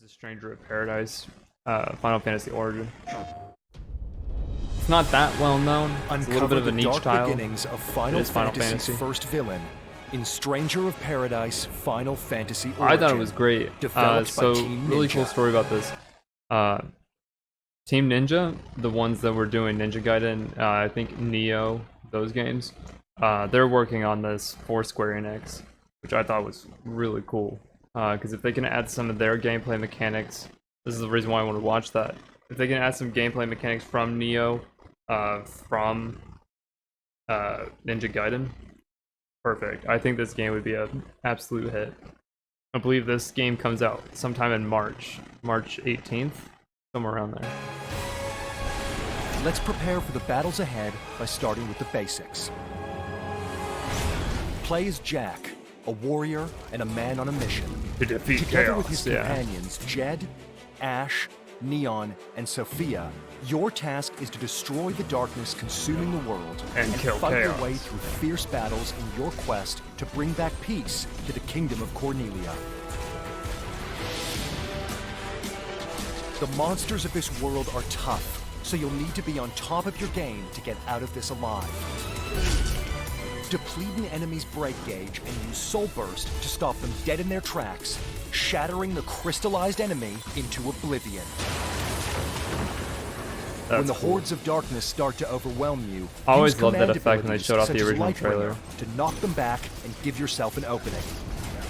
Stranger of Paradise, Final Fantasy Origin. It's not that well known. It's a little bit of a niche title. Beginnings of Final Fantasy's first villain in Stranger of Paradise Final Fantasy Origin. I thought it was great. So really cool story about this. Team Ninja, the ones that were doing Ninja Gaiden, I think Neo, those games, they're working on this for Square Enix, which I thought was really cool. Because if they can add some of their gameplay mechanics, this is the reason why I want to watch that. If they can add some gameplay mechanics from Neo, from Ninja Gaiden, perfect. I think this game would be an absolute hit. I believe this game comes out sometime in March 18th, somewhere around there. Let's prepare for the battles ahead by starting with the basics. Play as Jack, a warrior and a man on a mission. To defeat Together chaos, with his companions Jed, Ash, Neon, and Sophia, your task is to destroy the darkness consuming the world and kill fight chaos. your way through fierce battles in your quest to bring back peace to the kingdom of Cornelia. The monsters of this world are tough, so you'll need to be on top of your game to get out of this alive. Deplete an enemy's break gauge and use Soul Burst to stop them dead in their tracks, shattering the crystallized enemy into oblivion. When the hordes of darkness start to overwhelm you, I always loved that effect when they showed off the original trailer. To knock them back and give yourself an opening.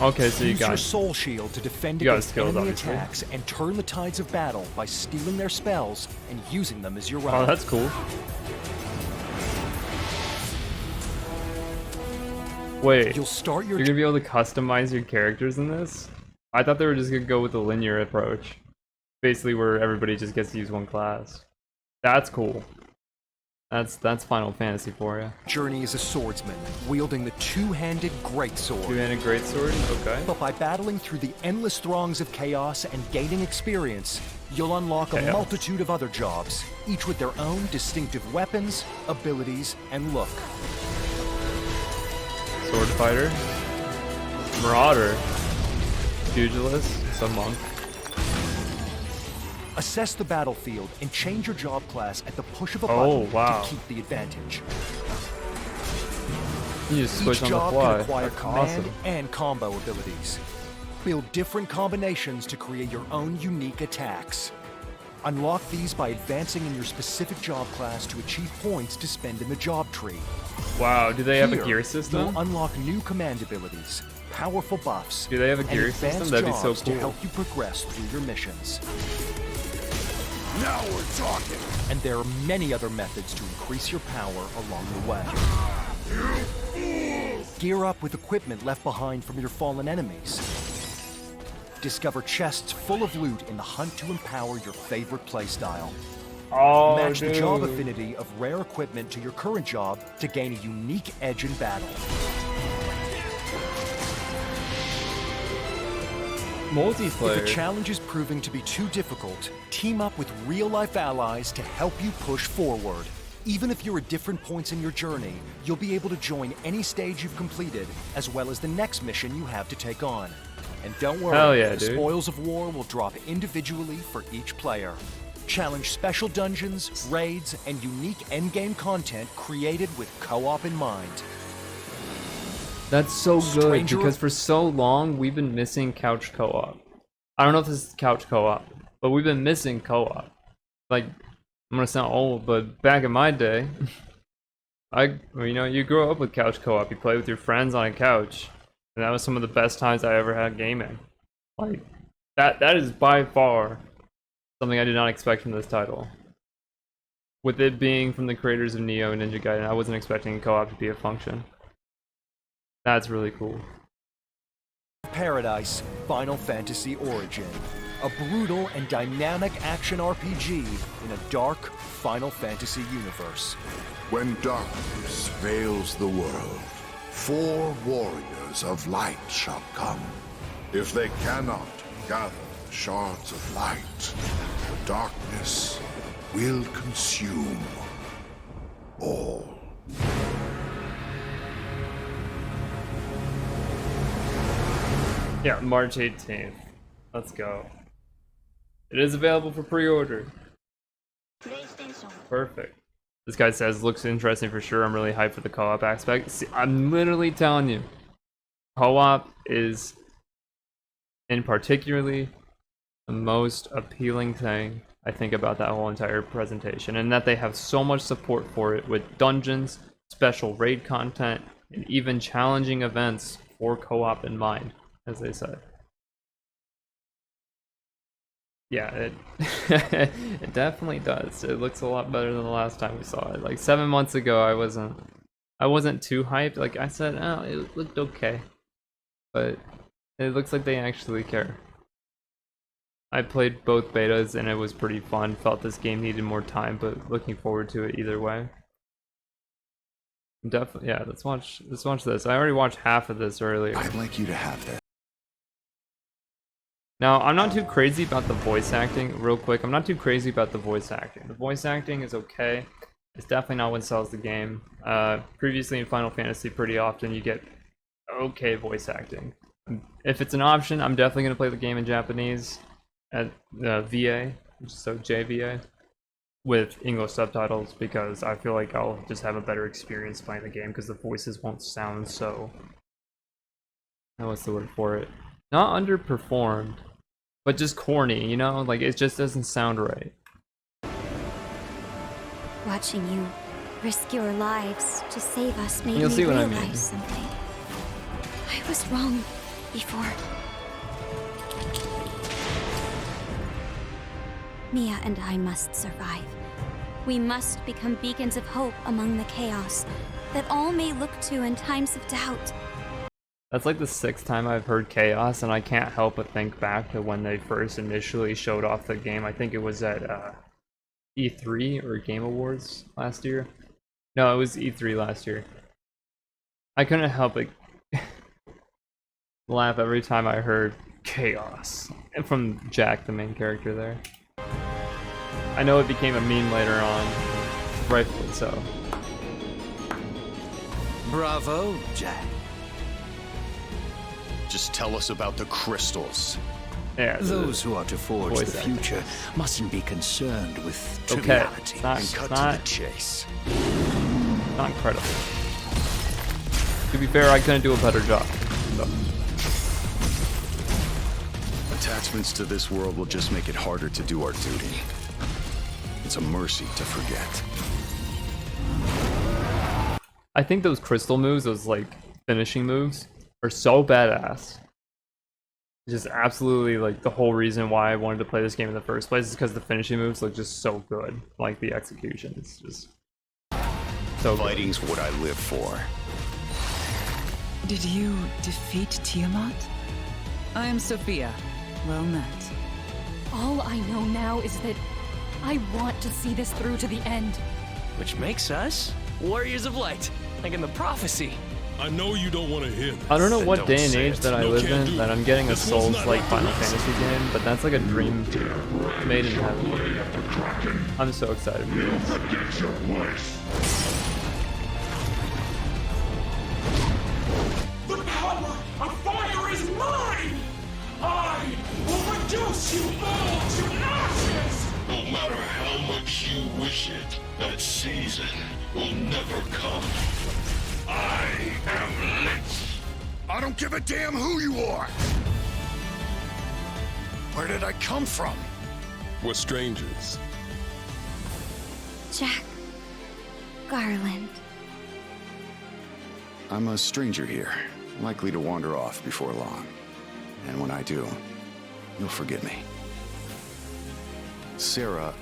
Okay, so you Use your got soul shield to defend against enemy attacks and turn the tides of battle by stealing their spells and using them as your own. Oh, that's cool. Wait, you're gonna be able to customize your characters in this? I thought they were just gonna go with the linear approach. Basically where everybody just gets to use one class. That's cool. That's Final Fantasy for you. Journey is a swordsman, wielding the two-handed greatsword. Two-handed greatsword? Okay. But by battling through the endless throngs of chaos and gaining experience, you'll unlock a multitude of other jobs, each with their own distinctive weapons, abilities, and look. Sword fighter, marauder, pugilist, some monk. Assess the battlefield and change your job class at the push of a button to keep the advantage. You just switch Each on the job fly. can acquire That's command awesome. and combo abilities. Build different combinations to create your own unique attacks. Unlock these by advancing in your specific job class to achieve points to spend in the job tree. Wow, do they have a gear system? You'll unlock new command abilities, powerful buffs, do they have a gear and system? advanced That'd be so jobs cool. to help you progress through your missions. Now we're talking! And there are many other methods to increase your power along the way. Gear up with equipment left behind from your fallen enemies. Discover chests full of loot in the hunt to empower your favorite playstyle. Oh, Match the job affinity of rare equipment to your current job to gain a unique edge in battle. Multiplayer. If a challenge is proving to be too difficult, team up with real-life allies to help you push forward. Even if you're at different points in your journey, you'll be able to join any stage you've completed, as well as the next mission you have to take on. And don't worry, the spoils of war will drop individually for each player. Challenge special dungeons, raids, and unique endgame content created with co-op in mind. That's so good, because for so long we've been missing couch co-op. I don't know if this is couch co-op, but we've been missing co-op. Like, I'm gonna sound old, but back in my day, you grow up with couch co-op. You play with your friends on a couch, and that was some of the best times I ever had gaming. Like, that is by far something I did not expect from this title. With it being from the creators of Neo and Ninja Gaiden, I wasn't expecting co-op to be a function. That's really cool. Paradise Final Fantasy Origin. A brutal and dynamic action RPG in a dark Final Fantasy universe. When darkness veils the world, 4 warriors of light shall come. If they cannot gather the shards of light, the darkness will consume all. Yeah, March 18th. Let's go. It is available for pre-order. Perfect. This guy says, looks interesting for sure. I'm really hyped for the co-op aspect. See, I'm literally telling you, co-op is, in particularly, the most appealing thing I think about that whole entire presentation, and that they have so much support for it with dungeons, special raid content, and even challenging events for co-op in mind, as they said. Yeah, it it definitely does. It looks a lot better than the last time we saw it. Like 7 months ago, I wasn't too hyped. Like I said, oh, it looked okay, but it looks like they actually care. I played both betas and it was pretty fun. Felt this game needed more time, but looking forward to it either way. Definitely, yeah. Let's watch this. I already watched half of this earlier. I'd like you to have this. Now, I'm not too crazy about the voice acting, real quick. I'm not too crazy about the voice acting. The voice acting is okay. It's definitely not what sells the game. Previously in Final Fantasy, pretty often you get okay voice acting. If it's an option, I'm definitely going to play the game in Japanese at VA, so JVA, with English subtitles, because I feel like I'll just have a better experience playing the game, because the voices won't sound so... what's the word for it? Not underperformed, but just corny, you know? Like, it just doesn't sound right. Watching you risk your lives to save us made You'll me see what I realize mean. something. I was wrong before. Mia and I must survive. We must become beacons of hope among the chaos that all may look to in times of doubt. That's like the 6th time I've heard Chaos, and I can't help but think back to when they first initially showed off the game. I think it was at E3 or Game Awards last year. No, it was E3 last year. I couldn't help but laugh every time I heard Chaos from Jack, the main character there. I know it became a meme later on, rightfully so. Bravo, Jack. Just tell us about the crystals. Yeah, Those who are to forge voice the acting. future mustn't be concerned with Okay, triviality it's not- and cut it's not- to the chase. not incredible. To be fair, I couldn't do a better job. So. Attachments to this world will just make it harder to do our duty. It's a mercy to forget. I think those crystal moves, those like finishing moves, are so badass. Just absolutely like the whole reason why I wanted to play this game in the first place is because the finishing moves look just so good. Like the execution is just so good. Fighting's what I live for. Did you defeat Tiamat? I am Sophia. Well met. All I know now is that I want to see this through to the end. Which makes us warriors of light, like in the prophecy. I know you don't want to hear this. I don't know Then what don't day and say age it. that I No, live can't in do that it. I'm getting a This one's not Souls-like like Final this. Fantasy game, but that's like a dream made in heaven. I'm so excited for this. The power of fire is mine! I will reduce you all to ashes! No matter how much you wish it, that season will never come. I am Lich. I don't give a damn who you are! Where did I come from? We're strangers. Jack Garland. I'm a stranger here, likely to wander off before long. And when I do, you'll forgive me. Sarah,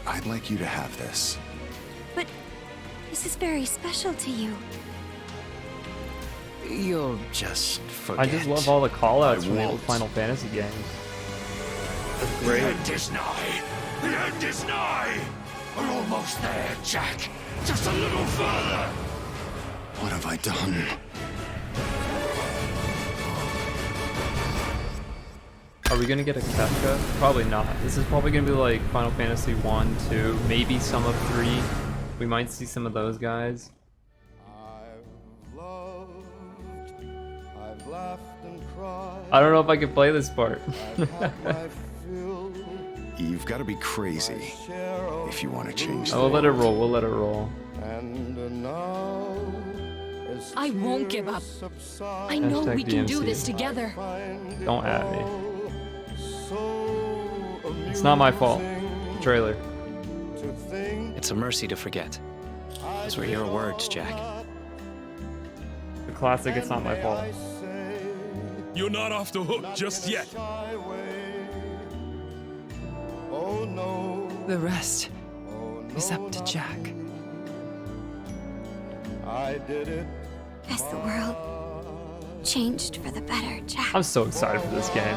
I'd like you to have this. But this is very special to you. You'll just forget. I just love all the callouts from the old won't. Final Fantasy games. The end is nigh! The end is nigh! We're almost there, Jack! Just a little further! What have I done? Are we gonna get a Kefka? Probably not. This is probably gonna be like Final Fantasy 1, 2, maybe some of 3. We might see some of those guys. I've loved, I've laughed and cried. I don't know if I can play this part. I've had my fill You've got to be crazy if you want to change We'll let it roll. We'll let it roll. And now I won't give up. I know Hashtag we can do DMC. this together. Don't at me. It's not my fault. Trailer. It's a mercy to forget. Those were your words, Jack. The classic, it's not my fault. You're not off the hook just yet. Oh no, The rest is up to Jack. I did it. Has the world changed for the better, Jack? I'm so excited for this game.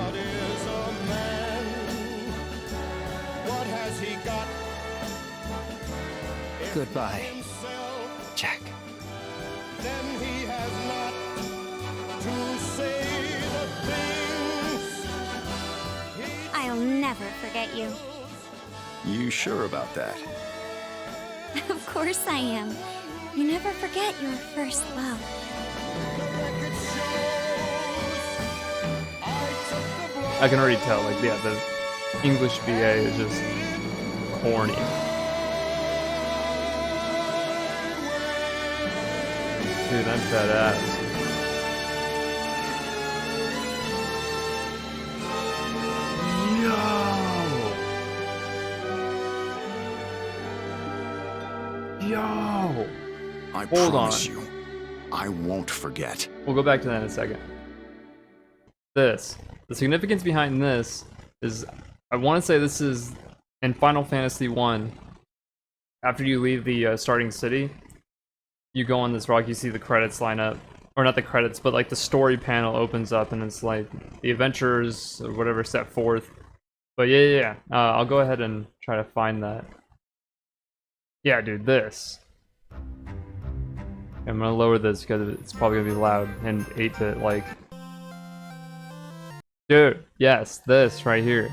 What has he got? Goodbye, Jack. Then he has not to say the things I'll never forget you. You sure about that? Of course I am. You never forget your first love. I can already tell, like, yeah, the English BA is just horny. Dude, that's badass. Yo! I Hold promise on. you, I won't forget. We'll go back to that in a second. This. The significance behind this is, I want to say this is in Final Fantasy 1. After you leave the starting city, you go on this rock, you see the credits line up. Or not the credits, but like the story panel opens up and it's like the adventures or whatever set forth. But yeah. I'll go ahead and try to find that. Yeah, dude, this. I'm gonna lower this because it's probably gonna be loud and 8-bit like. Dude, yes, this right here.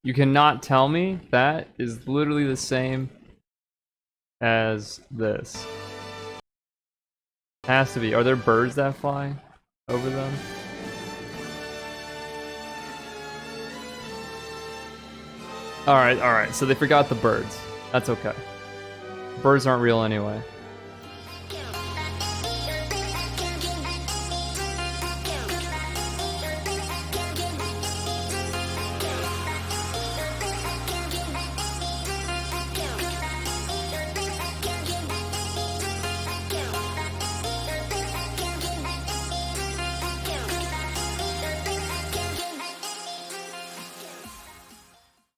You cannot tell me that is literally the same as this. Has to be. Are there birds that fly over them? Alright, so they forgot the birds. That's okay. Birds aren't real anyway.